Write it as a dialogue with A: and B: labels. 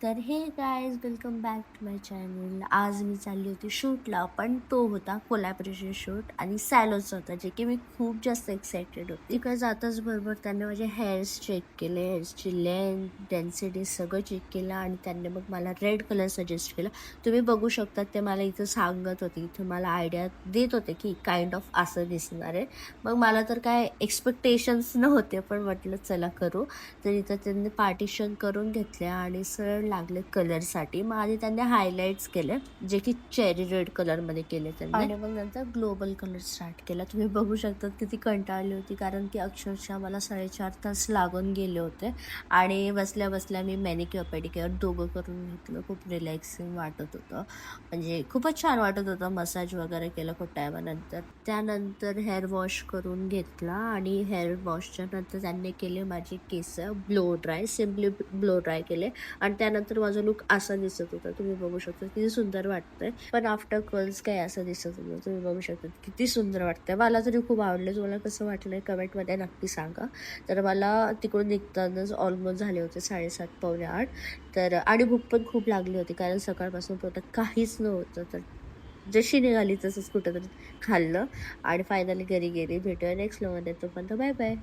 A: तर hey guys welcome back to my channel. आज मी चालली होती शूटला, पण तो होता कोल्हापूरचे शूट आणि सॅलोचा होता, जे की मी खूप जास्त एक्सायटेड होते. तिकडे जाताच बरोबर त्यांनी माझे हेअर्स चेक केले, हेअर्सची लेंथ, डेन्सिटी सगळं चेक केलं आणि त्यांनी मग मला रेड कलर सजेस्ट केला. तुम्ही बघू शकता, ते मला इथं सांगत होते, इथं मला आयडिया देत होते की काइंड ऑफ असं दिसणार आहे. मग मला तर काय एक्सपेक्टेशन्स नव्हते, पण म्हटलं चला करू. तर इथं त्यांनी पार्टिशन करून घेतले आणि सरळ लागले कलरसाठी. मग आधी त्यांनी हायलाइट्स केले, जे की चेरी रेड कलरमध्ये केले त्यांनी, आणि मग नंतर ग्लोबल कलर स्टार्ट केला. तुम्ही बघू शकता किती कंटाळली होती, कारण की अक्षरशः मला 4.5 तास लागून गेले होते. आणि बसल्या बसल्या मी मॅनिक्युअर पेडिक्युअर दोघं करून घेतलं. खूप रिलॅक्सिंग वाटत होतं, म्हणजे खूपच छान वाटत होतं. मसाज वगैरे केलं खूप टायमानंतर. त्यानंतर हेअर वॉश करून घेतला आणि हेअर वॉशच्या नंतर त्यांनी केले माझे केस blow dry, simply blow dry केले. आणि त्यानंतर माझा लुक असा दिसत होता. तुम्ही बघू शकता किती सुंदर वाटतंय. पण आफ्टर कर्ल्स काय असं दिसत होतं. तुम्ही बघू शकता किती सुंदर वाटतंय. मला तरी खूप आवडलं. तुम्हाला कसं वाटलंय कमेंटमध्ये नक्की सांगा. तर मला तिकडून निघतानाच ऑलमोस्ट झाले होते 7:30 पावणे 8. तर आणि भूक पण खूप लागली होती, कारण सकाळपासून पोटात काहीच नव्हतं. तर जशी निघाली तसंच कुठेतरी खाल्लं आणि फायनली घरी गेली. भेटूया नेक्स्ट व्लॉगमध्ये. तोपर्यंत बाय बाय.